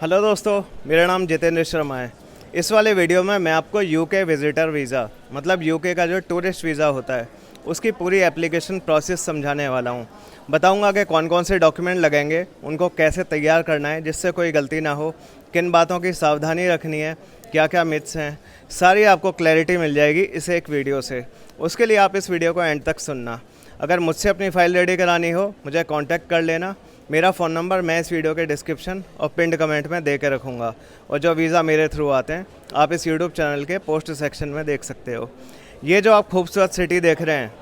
Hello दोस्तों, मेरा नाम जितेंद्र शर्मा है। इस वाले वीडियो में मैं आपको यूके विज़िटर वीज़ा मतलब यूके का जो टूरिस्ट वीज़ा होता है उसकी पूरी एप्लीकेशन प्रोसेस समझाने वाला हूँ। बताऊँगा कि कौन कौन से डॉक्यूमेंट लगेंगे, उनको कैसे तैयार करना है जिससे कोई गलती ना हो, किन बातों की सावधानी रखनी है, क्या क्या मिथ्स हैं, सारी आपको क्लैरिटी मिल जाएगी इस एक वीडियो से। उसके लिए आप इस वीडियो को एंड तक सुनना। अगर मुझसे अपनी फ़ाइल रेडी करानी हो मुझे कॉन्टैक्ट कर लेना। मेरा फ़ोन नंबर मैं इस वीडियो के डिस्क्रिप्शन और पिंड कमेंट में दे के रखूँगा, और जो वीज़ा मेरे थ्रू आते हैं आप इस यूट्यूब चैनल के पोस्ट सेक्शन में देख सकते हो। ये जो आप खूबसूरत सिटी देख रहे हैं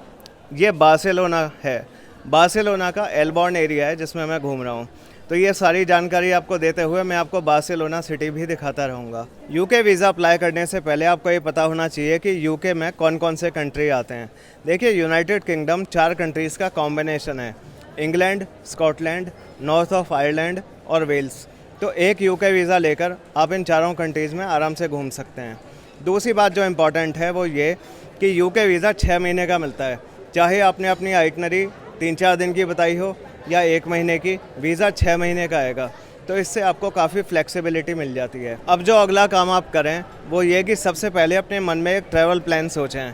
ये बार्सिलोना है। बार्सिलोना का एल्बॉर्न एरिया है जिसमें मैं घूम रहा हूँ। तो ये सारी जानकारी आपको देते हुए मैं आपको बार्सिलोना सिटी भी दिखाता रहूँगा। यूके वीज़ा अप्लाई करने से पहले आपको ये पता होना चाहिए कि यूके में कौन कौन से कंट्री आते हैं। देखिए, यूनाइटेड किंगडम 4 कंट्रीज़ का कॉम्बिनेशन है, England, Scotland, north of Ireland और वेल्स। तो एक यूके वीज़ा लेकर आप इन चारों कंट्रीज़ में आराम से घूम सकते हैं। दूसरी बात जो इम्पॉर्टेंट है वो ये कि यूके वीज़ा 6 महीने का मिलता है। चाहे आपने अपनी आइटनरी 3-4 दिन की बताई हो या 1 महीने की, वीज़ा 6 महीने का आएगा। तो इससे आपको काफ़ी फ्लेक्सिबिलिटी मिल जाती है। अब जो अगला काम आप करें वो ये कि सबसे पहले अपने मन में एक ट्रैवल प्लान सोचें,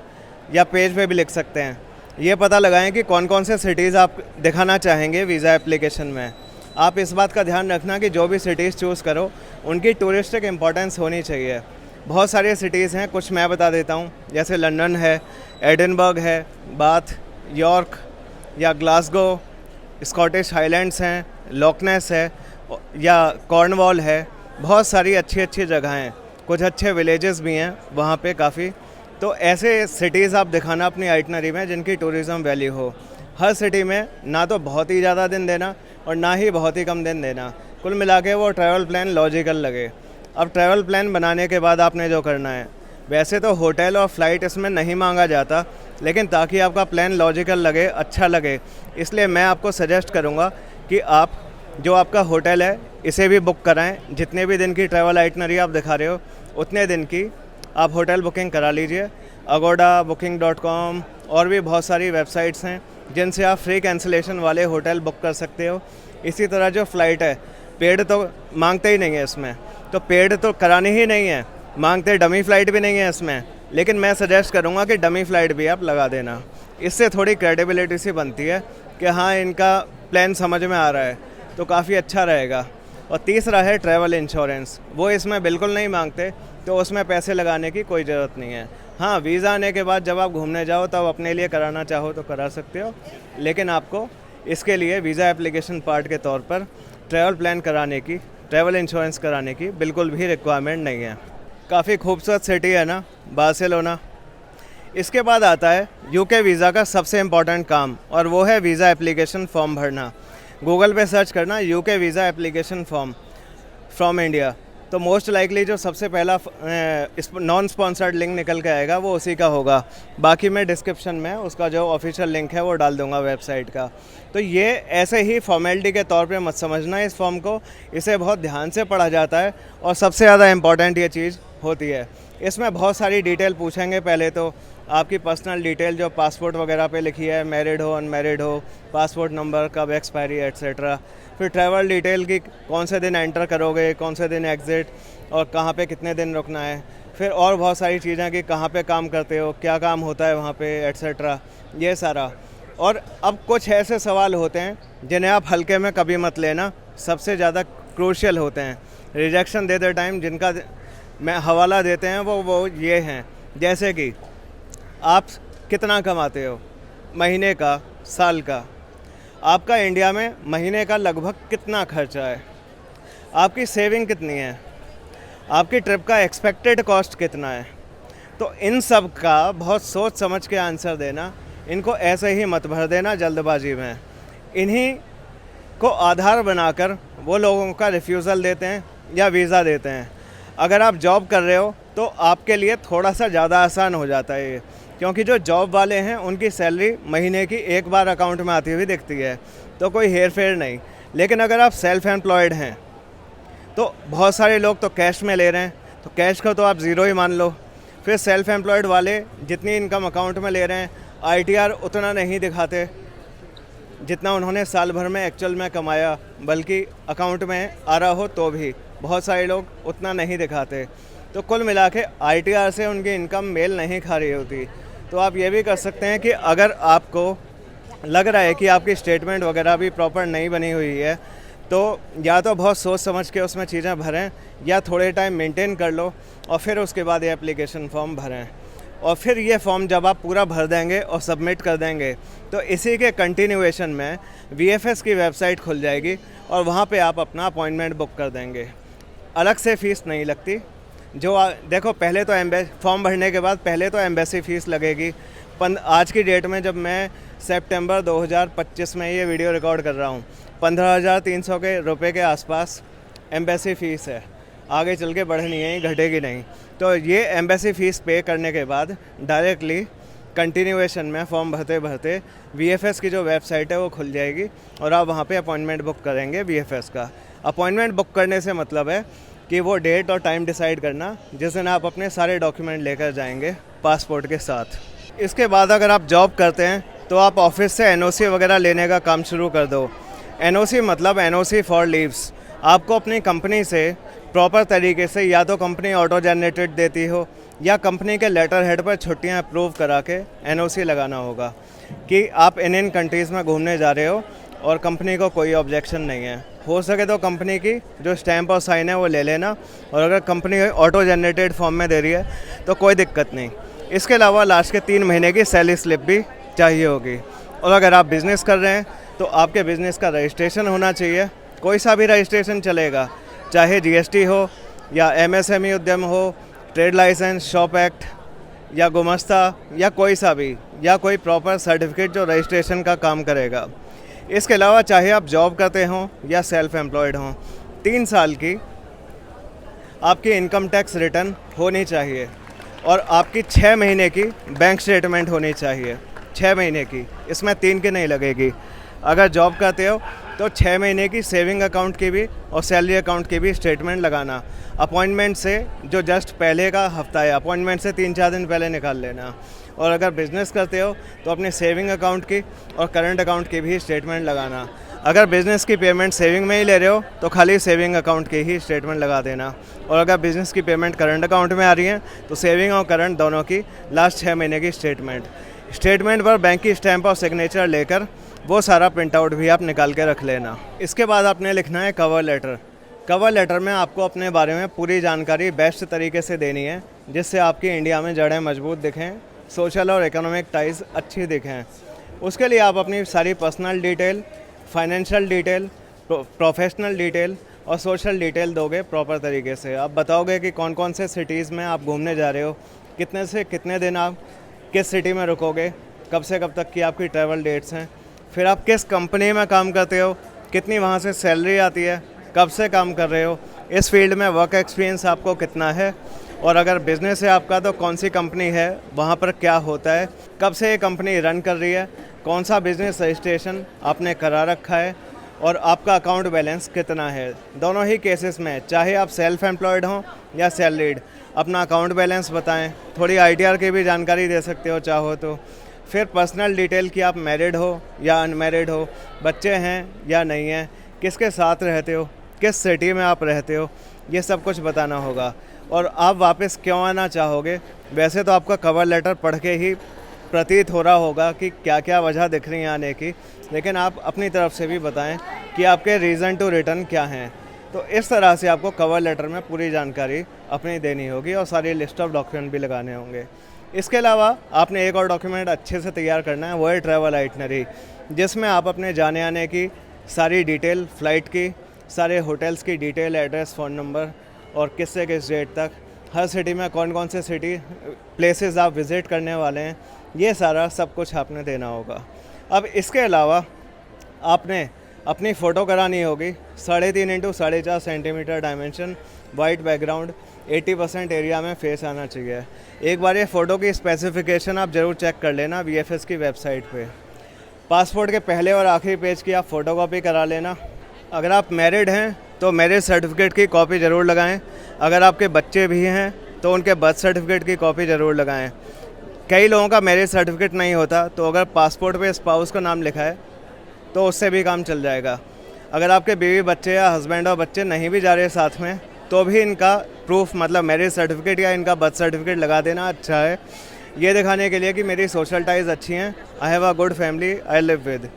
या पेज पे भी लिख सकते हैं। ये पता लगाएं कि कौन कौन से सिटीज़ आप दिखाना चाहेंगे वीज़ा एप्लीकेशन में। आप इस बात का ध्यान रखना कि जो भी सिटीज़ चूज़ करो उनकी टूरिस्टिक इम्पोर्टेंस होनी चाहिए। बहुत सारी सिटीज़ हैं, कुछ मैं बता देता हूँ, जैसे लंदन है, एडिनबर्ग है, बाथ, यॉर्क या ग्लासगो, स्कॉटिश हाईलैंड्स हैं, लॉकनेस है या कॉर्नवॉल है। बहुत सारी अच्छी अच्छी जगह हैं, कुछ अच्छे विलेजेस भी हैं वहाँ पे काफ़ी। तो ऐसे सिटीज़ आप दिखाना अपनी आइटनरी में जिनकी टूरिज़्म वैल्यू हो। हर सिटी में ना तो बहुत ही ज़्यादा दिन देना और ना ही बहुत ही कम दिन देना, कुल मिला के वो ट्रैवल प्लान लॉजिकल लगे। अब ट्रैवल प्लान बनाने के बाद आपने जो करना है, वैसे तो होटल और फ्लाइट इसमें नहीं मांगा जाता, लेकिन ताकि आपका प्लान लॉजिकल लगे, अच्छा लगे, इसलिए मैं आपको सजेस्ट करूँगा कि आप जो आपका होटल है इसे भी बुक कराएँ। जितने भी दिन की ट्रैवल आइटनरी आप दिखा रहे हो उतने दिन की आप होटल बुकिंग करा लीजिए। अगोडा, booking.com और भी बहुत सारी वेबसाइट्स हैं जिनसे आप फ्री कैंसिलेशन वाले होटल बुक कर सकते हो। इसी तरह जो फ़्लाइट है, पेड तो मांगते ही नहीं है इसमें, तो पेड तो करानी ही नहीं है, मांगते डमी फ़्लाइट भी नहीं है इसमें, लेकिन मैं सजेस्ट करूँगा कि डमी फ़्लाइट भी आप लगा देना। इससे थोड़ी क्रेडिबिलिटी सी बनती है कि हाँ, इनका प्लान समझ में आ रहा है, तो काफ़ी अच्छा रहेगा। और तीसरा है ट्रैवल इंश्योरेंस, वो इसमें बिल्कुल नहीं मांगते, तो उसमें पैसे लगाने की कोई ज़रूरत नहीं है। हाँ, वीज़ा आने के बाद जब आप घूमने जाओ तब अपने लिए कराना चाहो तो करा सकते हो, लेकिन आपको इसके लिए वीज़ा एप्लीकेशन पार्ट के तौर पर ट्रैवल प्लान कराने की, ट्रैवल इंश्योरेंस कराने की बिल्कुल भी रिक्वायरमेंट नहीं है। काफ़ी खूबसूरत सिटी है ना बार्सिलोना। इसके बाद आता है यूके वीज़ा का सबसे इम्पॉर्टेंट काम, और वो है वीज़ा एप्लीकेशन फॉर्म भरना। गूगल पे सर्च करना UK visa application form from India, तो मोस्ट लाइकली जो सबसे पहला नॉन स्पॉन्सर्ड लिंक निकल के आएगा वो उसी का होगा। बाकी मैं डिस्क्रिप्शन में उसका जो ऑफिशियल लिंक है वो डाल दूंगा वेबसाइट का। तो ये ऐसे ही फॉर्मेलिटी के तौर पे मत समझना इस फॉर्म को, इसे बहुत ध्यान से पढ़ा जाता है और सबसे ज़्यादा इम्पॉर्टेंट ये चीज़ होती है। इसमें बहुत सारी डिटेल पूछेंगे। पहले तो आपकी पर्सनल डिटेल जो पासपोर्ट वगैरह पे लिखी है, मैरिड हो, अनमैरिड हो, पासपोर्ट नंबर, कब एक्सपायरी, एट्सेट्रा। फिर ट्रैवल डिटेल की, कौन से दिन एंटर करोगे, कौन से दिन एग्ज़िट, और कहाँ पे कितने दिन रुकना है। फिर और बहुत सारी चीज़ें कि कहाँ पे काम करते हो, क्या काम होता है वहाँ पे, एट्सेट्रा, ये सारा। और अब कुछ ऐसे सवाल होते हैं जिन्हें आप हल्के में कभी मत लेना, सबसे ज़्यादा क्रूशियल होते हैं। रिजेक्शन देते टाइम जिनका मैं हवाला देते हैं वो ये हैं, जैसे कि आप कितना कमाते हो, महीने का, साल का, आपका इंडिया में महीने का लगभग कितना खर्चा है, आपकी सेविंग कितनी है, आपकी ट्रिप का एक्सपेक्टेड कॉस्ट कितना है। तो इन सब का बहुत सोच समझ के आंसर देना, इनको ऐसे ही मत भर देना जल्दबाजी में। इन्हीं को आधार बनाकर वो लोगों का रिफ्यूज़ल देते हैं या वीज़ा देते हैं। अगर आप जॉब कर रहे हो तो आपके लिए थोड़ा सा ज़्यादा आसान हो जाता है ये, क्योंकि जो जॉब वाले हैं उनकी सैलरी महीने की एक बार अकाउंट में आती हुई दिखती है, तो कोई हेर फेर नहीं। लेकिन अगर आप सेल्फ़ एम्प्लॉयड हैं तो बहुत सारे लोग तो कैश में ले रहे हैं, तो कैश को तो आप ज़ीरो ही मान लो। फिर सेल्फ़ एम्प्लॉयड वाले जितनी इनकम अकाउंट में ले रहे हैं, आईटीआर उतना नहीं दिखाते जितना उन्होंने साल भर में एक्चुअल में कमाया, बल्कि अकाउंट में आ रहा हो तो भी। बहुत सारे लोग उतना नहीं दिखाते। तो कुल मिला के ITR से उनकी इनकम मेल नहीं खा रही होती। तो आप ये भी कर सकते हैं कि अगर आपको लग रहा है कि आपकी स्टेटमेंट वगैरह भी प्रॉपर नहीं बनी हुई है, तो या तो बहुत सोच समझ के उसमें चीज़ें भरें, या थोड़े टाइम मेंटेन कर लो और फिर उसके बाद ये एप्लीकेशन फॉर्म भरें। और फिर ये फॉर्म जब आप पूरा भर देंगे और सबमिट कर देंगे, तो इसी के कंटिन्यूएशन में VFS की वेबसाइट खुल जाएगी और वहाँ पे आप अपना अपॉइंटमेंट बुक कर देंगे। अलग से फ़ीस नहीं लगती। देखो, पहले तो फॉर्म भरने के बाद पहले तो एम्बेसी फ़ीस लगेगी। आज की डेट में जब मैं सितंबर 2025 में ये वीडियो रिकॉर्ड कर रहा हूँ, 15,300 के रुपये के आसपास एम्बेसी फ़ीस है। आगे चल के बढ़नी है, घटेगी नहीं। तो ये एम्बेसी फ़ीस पे करने के बाद डायरेक्टली कंटिन्यूएशन में फॉर्म भरते भरते VFS की जो वेबसाइट है वो खुल जाएगी और आप वहाँ पे अपॉइंटमेंट बुक करेंगे VFS का। अपॉइंटमेंट बुक करने से मतलब है कि वो डेट और टाइम डिसाइड करना जिस दिन आप अपने सारे डॉक्यूमेंट लेकर जाएंगे पासपोर्ट के साथ। इसके बाद अगर आप जॉब करते हैं तो आप ऑफिस से NOC वगैरह लेने का काम शुरू कर दो। NOC मतलब NOC फॉर लीव्स। आपको अपनी कंपनी से प्रॉपर तरीके से या तो कंपनी ऑटो जनरेटेड देती हो या कंपनी के लेटर हेड पर छुट्टियां अप्रूव करा के NOC लगाना होगा कि आप इन कंट्रीज़ में घूमने जा रहे हो और कंपनी को कोई ऑब्जेक्शन नहीं है। हो सके तो कंपनी की जो स्टैंप और साइन है वो ले लेना, और अगर कंपनी ऑटो जनरेटेड फॉर्म में दे रही है तो कोई दिक्कत नहीं। इसके अलावा लास्ट के 3 महीने की सैलरी स्लिप भी चाहिए होगी। और अगर आप बिज़नेस कर रहे हैं तो आपके बिज़नेस का रजिस्ट्रेशन होना चाहिए। कोई सा भी रजिस्ट्रेशन चलेगा, चाहे GST हो या MSME उद्यम हो, ट्रेड लाइसेंस, शॉप एक्ट या गुमस्ता या कोई सा भी, या कोई प्रॉपर सर्टिफिकेट जो रजिस्ट्रेशन का काम करेगा। इसके अलावा चाहे आप जॉब करते हों या सेल्फ एम्प्लॉयड हों, 3 साल की आपकी इनकम टैक्स रिटर्न होनी चाहिए और आपकी 6 महीने की बैंक स्टेटमेंट होनी चाहिए। 6 महीने की, इसमें 3 की नहीं लगेगी। अगर जॉब करते हो तो 6 महीने की सेविंग अकाउंट की भी और सैलरी अकाउंट की भी स्टेटमेंट लगाना। अपॉइंटमेंट से जो जस्ट पहले का हफ्ता है, अपॉइंटमेंट से 3-4 दिन पहले निकाल लेना। और अगर बिज़नेस करते हो तो अपने सेविंग अकाउंट की और करंट अकाउंट की भी स्टेटमेंट लगाना। अगर बिज़नेस की पेमेंट सेविंग में ही ले रहे हो तो खाली सेविंग अकाउंट की ही स्टेटमेंट लगा देना, और अगर बिज़नेस की पेमेंट करंट अकाउंट में आ रही है तो सेविंग और करंट दोनों की लास्ट 6 महीने की स्टेटमेंट पर बैंक की स्टैंप और सिग्नेचर लेकर वो सारा प्रिंट आउट भी आप निकाल के रख लेना। इसके बाद आपने लिखना है कवर लेटर। कवर लेटर में आपको अपने बारे में पूरी जानकारी बेस्ट तरीके से देनी है, जिससे आपकी इंडिया में जड़ें मजबूत दिखें, सोशल और इकोनॉमिक टाइज अच्छी दिखें। उसके लिए आप अपनी सारी personal detail, financial detail, professional detail और सोशल डिटेल दोगे प्रॉपर तरीके से। आप बताओगे कि कौन कौन से सिटीज़ में आप घूमने जा रहे हो, कितने से कितने दिन आप किस सिटी में रुकोगे, कब से कब तक की आपकी ट्रैवल डेट्स हैं, फिर आप किस कंपनी में काम करते हो, कितनी वहाँ से सैलरी आती है, कब से काम कर रहे हो, इस फील्ड में वर्क एक्सपीरियंस आपको कितना है, और अगर बिज़नेस है आपका तो कौन सी कंपनी है, वहाँ पर क्या होता है, कब से ये कंपनी रन कर रही है, कौन सा बिज़नेस रजिस्ट्रेशन आपने करा रखा है, और आपका अकाउंट बैलेंस कितना है। दोनों ही केसेस में, चाहे आप सेल्फ एम्प्लॉयड हों या सैलरीड, अपना अकाउंट बैलेंस बताएं। थोड़ी ITR की भी जानकारी दे सकते हो चाहो तो। फिर पर्सनल डिटेल कि आप मैरिड हो या अनमैरिड हो, बच्चे हैं या नहीं हैं, किसके साथ रहते हो, किस सिटी में आप रहते हो, ये सब कुछ बताना होगा। और आप वापस क्यों आना चाहोगे। वैसे तो आपका कवर लेटर पढ़ के ही प्रतीत हो रहा होगा कि क्या क्या वजह दिख रही है आने की, लेकिन आप अपनी तरफ से भी बताएं कि आपके रीज़न टू रिटर्न क्या हैं। तो इस तरह से आपको कवर लेटर में पूरी जानकारी अपनी देनी होगी और सारी लिस्ट ऑफ डॉक्यूमेंट भी लगाने होंगे। इसके अलावा आपने एक और डॉक्यूमेंट अच्छे से तैयार करना है, वो है ट्रैवल आइटनरी, जिसमें आप अपने जाने आने की सारी डिटेल, फ़्लाइट की, सारे होटल्स की डिटेल, एड्रेस, फ़ोन नंबर और किस से किस डेट तक, हर सिटी में कौन कौन से सिटी प्लेसेस आप विज़िट करने वाले हैं, ये सारा सब कुछ आपने देना होगा। अब इसके अलावा आपने अपनी फ़ोटो करानी होगी 3.5 into 4.5 centimetre dimension, white background, 80% area में फेस आना चाहिए। एक बार ये फ़ोटो की स्पेसिफिकेशन आप ज़रूर चेक कर लेना VFS की वेबसाइट पे। पासपोर्ट के पहले और आखिरी पेज की आप फ़ोटोकॉपी करा लेना। अगर आप मैरिड हैं तो मैरिज सर्टिफिकेट की कॉपी ज़रूर लगाएं। अगर आपके बच्चे भी हैं तो उनके बर्थ सर्टिफिकेट की कॉपी ज़रूर लगाएं। कई लोगों का मैरिज सर्टिफिकेट नहीं होता, तो अगर पासपोर्ट पे स्पाउस का नाम लिखा है तो उससे भी काम चल जाएगा। अगर आपके बीवी बच्चे या हस्बैंड और बच्चे नहीं भी जा रहे साथ में तो भी इनका प्रूफ मतलब मैरिज सर्टिफिकेट या इनका बर्थ सर्टिफिकेट लगा देना अच्छा है, ये दिखाने के लिए कि मेरी सोशल टाइज अच्छी हैं, I have a good family I live with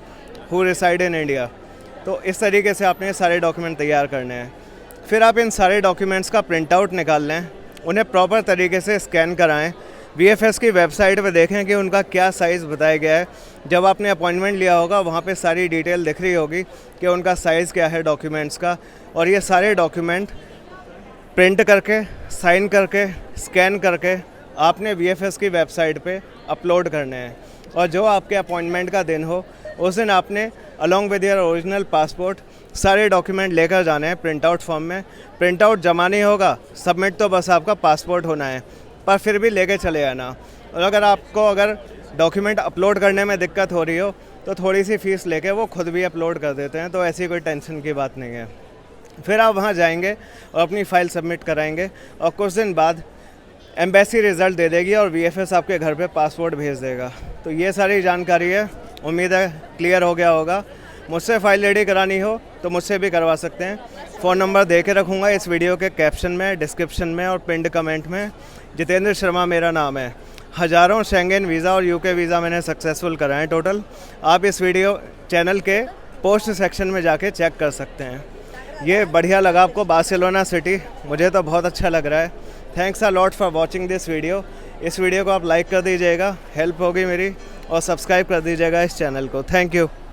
who reside in India. तो इस तरीके से आपने सारे डॉक्यूमेंट तैयार करने हैं। फिर आप इन सारे डॉक्यूमेंट्स का प्रिंट आउट निकाल लें, उन्हें प्रॉपर तरीके से स्कैन कराएं, VFS की वेबसाइट पर देखें कि उनका क्या साइज़ बताया गया है। जब आपने अपॉइंटमेंट लिया होगा वहाँ पे सारी डिटेल दिख रही होगी कि उनका साइज़ क्या है डॉक्यूमेंट्स का, और ये सारे डॉक्यूमेंट प्रिंट करके, साइन करके, स्कैन करके आपने VFS की वेबसाइट पे अपलोड करने हैं। और जो आपके अपॉइंटमेंट का दिन हो उस दिन आपने along with your original passport सारे डॉक्यूमेंट लेकर जाने हैं प्रिंट आउट फॉर्म में। प्रिंट आउट जमा नहीं होगा, सबमिट तो बस आपका पासपोर्ट होना है, पर फिर भी लेके चले आना। और अगर डॉक्यूमेंट अपलोड करने में दिक्कत हो रही हो तो थोड़ी सी फ़ीस लेके वो खुद भी अपलोड कर देते हैं, तो ऐसी कोई टेंशन की बात नहीं है। फिर आप वहाँ जाएंगे और अपनी फ़ाइल सबमिट कराएंगे और कुछ दिन बाद एम्बेसी रिज़ल्ट दे देगी और VFS आपके घर पे पासपोर्ट भेज देगा। तो ये सारी जानकारी है, उम्मीद है क्लियर हो गया होगा। मुझसे फ़ाइल रेडी करानी हो तो मुझसे भी करवा सकते हैं। फ़ोन नंबर दे के रखूँगा इस वीडियो के कैप्शन में, डिस्क्रिप्शन में और पिंड कमेंट में। जितेंद्र शर्मा मेरा नाम है। हज़ारों शेंगेन वीज़ा और UK वीज़ा मैंने सक्सेसफुल कराए हैं टोटल। आप इस वीडियो चैनल के पोस्ट सेक्शन में जाके चेक कर सकते हैं। ये बढ़िया लगा आपको बार्सिलोना सिटी, मुझे तो बहुत अच्छा लग रहा है। Thanks a lot for watching this video. इस वीडियो को आप लाइक कर दीजिएगा, हेल्प होगी मेरी, और सब्सक्राइब कर दीजिएगा इस चैनल को। Thank you.